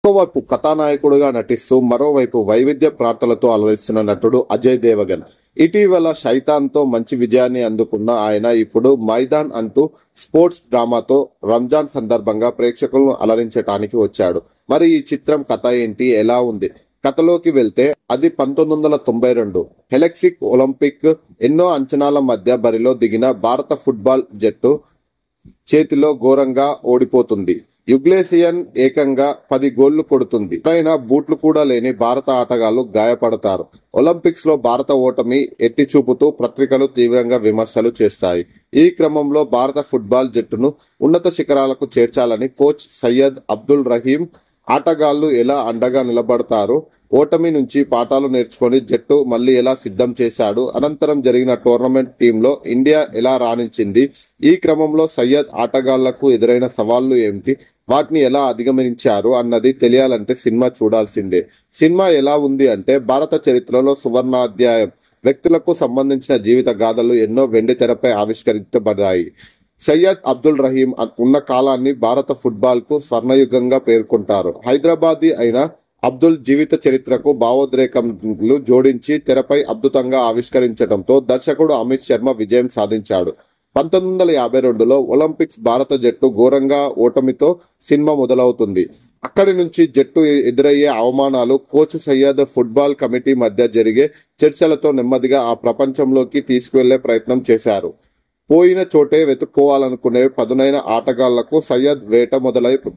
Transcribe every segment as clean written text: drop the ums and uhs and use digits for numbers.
ఒకవైపు కథానాయకుడిగా నటిస్తూ మరోవైపు వైవిధ్య ప్రార్థనలతో అలరిస్తున్న నటుడు అజయ్ దేవగన్. ఇటీవల శైతాన్తో మంచి విజయాన్ని అందుకున్న ఆయన ఇప్పుడు మైదాన్ అంటూ స్పోర్ట్స్ డ్రామాతో రంజాన్ సందర్భంగా ప్రేక్షకులను అలరించడానికి వచ్చాడు. మరి ఈ చిత్రం కథ ఏంటి, ఎలా ఉంది? కథలోకి వెళ్తే అది 1992 హెలెక్సిక్ ఒలింపిక్ ఎన్నో అంచనాల మధ్య బరిలో దిగిన భారత ఫుట్బాల్ జట్టు చేతిలో ఘోరంగా ఓడిపోతుంది. యుగ్లేసియన్ ఏకంగా 10 గోళ్లు కొడుతుంది. పైన బూట్లు కూడా లేని భారత ఆటగాళ్లు గాయపడతారు. ఒలింపిక్స్ లో భారత ఓటమి ఎత్తి చూపుతూ పత్రికలు తీవ్రంగా విమర్శలు చేస్తాయి. ఈ క్రమంలో భారత ఫుట్బాల్ జట్టును ఉన్నత శిఖరాలకు చేర్చాలని కోచ్ సయ్యద్ అబ్దుల్ రహీం ఆటగాళ్లు ఎలా అండగా నిలబడతారు, ఓటమి నుంచి పాఠాలు నేర్చుకొని జట్టు మళ్ళీ ఎలా సిద్ధం చేశాడు, అనంతరం జరిగిన టోర్నమెంట్ టీంలో ఇండియా ఎలా రాణించింది, ఈ క్రమంలో సయ్యద్ ఆటగాళ్లకు ఎదురైన సవాళ్లు ఏమిటి, వాటిని ఎలా అధిగమించారు అన్నది తెలియాలంటే సినిమా చూడాల్సిందే. సినిమా ఎలా ఉంది అంటే భారత చరిత్రలో సువర్ణాధ్యాయం, వ్యక్తులకు సంబంధించిన జీవిత గాథలు ఎన్నో వెండి తెరపై ఆవిష్కరించబడ్డాయి. సయ్యద్ అబ్దుల్ రహీం ఉన్న కాలాన్ని భారత ఫుట్బాల్ కు స్వర్ణయుగంగా పేర్కొంటారు. హైదరాబాదీ అయిన అబ్దుల్ జీవిత చరిత్రకు భావోద్రేకములు జోడించి తెరపై అద్భుతంగా ఆవిష్కరించడంతో దర్శకుడు అమిత్ శర్మ విజయం సాధించాడు. 1952లో ఒలింపిక్స్ భారత జట్టు ఘోరంగా ఓటమితో సినిమా మొదలవుతుంది. అక్కడి నుంచి జట్టు ఎదురయ్యే అవమానాలు, కోచ్ సయ్యద్, ఫుట్బాల్ కమిటీ మధ్య జరిగే చర్చలతో నెమ్మదిగా ఆ ప్రపంచంలోకి తీసుకువెళ్లే ప్రయత్నం చేశారు. పోయిన చోటే వెతుక్కోవాలనుకునే పదునైన ఆటగాళ్లకు సయ్యద్ వేట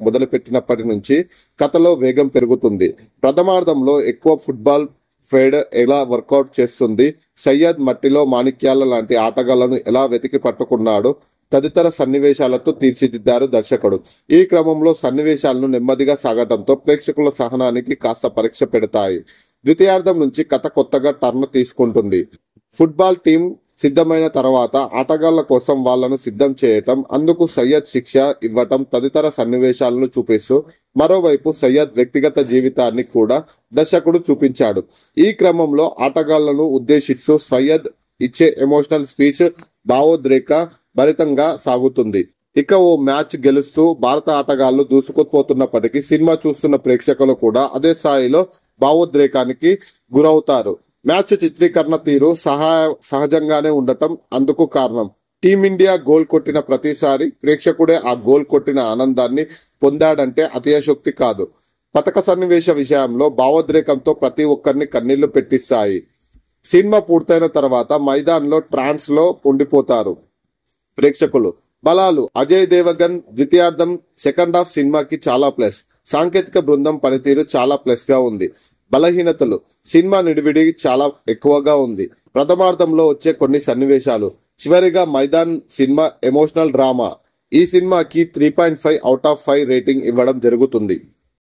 మొదలుపెట్టినప్పటి నుంచి కథలో వేగం పెరుగుతుంది. ప్రథమార్థంలో ఎక్కువ ఫుట్బాల్ ఫెడ్ ఎలా వర్కౌట్ చేస్తుంది, సయ్యద్ మట్టిలో మాణిక్యాల లాంటి ఆటగాళ్లను ఎలా వెతికి పట్టుకున్నాడు తదితర సన్నివేశాలతో తీర్చిదిద్దారు దర్శకుడు. ఈ క్రమంలో సన్నివేశాలను నెమ్మదిగా సాగటంతో ప్రేక్షకుల సహనానికి కాస్త పరీక్ష పెడతాయి. ద్వితీయార్థం నుంచి కథ కొత్తగా టర్న్ తీసుకుంటుంది. ఫుట్బాల్ టీం సిద్ధమైన తర్వాత ఆటగాళ్ల కోసం వాళ్లను సిద్ధం చేయటం, అందుకు సయ్యద్ శిక్ష ఇవ్వటం తదితర సన్నివేశాలను చూపిస్తూ మరోవైపు సయ్యద్ వ్యక్తిగత జీవితాన్ని కూడా దర్శకుడు చూపించాడు. ఈ క్రమంలో ఆటగాళ్లను ఉద్దేశిస్తూ సయ్యద్ ఇచ్చే ఎమోషనల్ స్పీచ్ భావోద్రేక భరితంగా సాగుతుంది. ఇక ఓ మ్యాచ్ గెలుస్తూ భారత ఆటగాళ్లు దూసుకుపోతున్నప్పటికీ సినిమా చూస్తున్న ప్రేక్షకులు కూడా అదే స్థాయిలో భావోద్రేకానికి గురవుతారు. మ్యాచ్ చిత్రీకరణ తీరు సహజంగానే ఉండటం అందుకు కారణం. టీమిండియా గోల్ కొట్టిన ప్రతిసారి ప్రేక్షకుడే ఆ గోల్ కొట్టిన ఆనందాన్ని పొందాడంటే అతిశయోక్తి కాదు. పతక సన్నివేశ విషయంలో భావోద్రేకంతో ప్రతి ఒక్కరిని కన్నీళ్లు పెట్టిస్తాయి. సినిమా పూర్తయిన తర్వాత మైదాన్లో ట్రాన్స్ లో ఉండిపోతారు ప్రేక్షకులు. బలాలు: అజయ్ దేవగన్ ద్వితీయార్థం సెకండ్ హాఫ్ సినిమాకి చాలా ప్లస్. సాంకేతిక బృందం పనితీరు చాలా ప్లస్ గా ఉంది. బలహీనతలు: సినిమా నిడివిడి చాలా ఎక్కువగా ఉంది. ప్రథమార్థంలో వచ్చే కొన్ని సన్నివేశాలు. చివరిగా మైదాన్ సినిమా ఎమోషనల్ డ్రామా. ఈ సినిమాకి 3.5 అవుట్ ఆఫ్ 5 రేటింగ్ ఇవ్వడం జరుగుతుంది.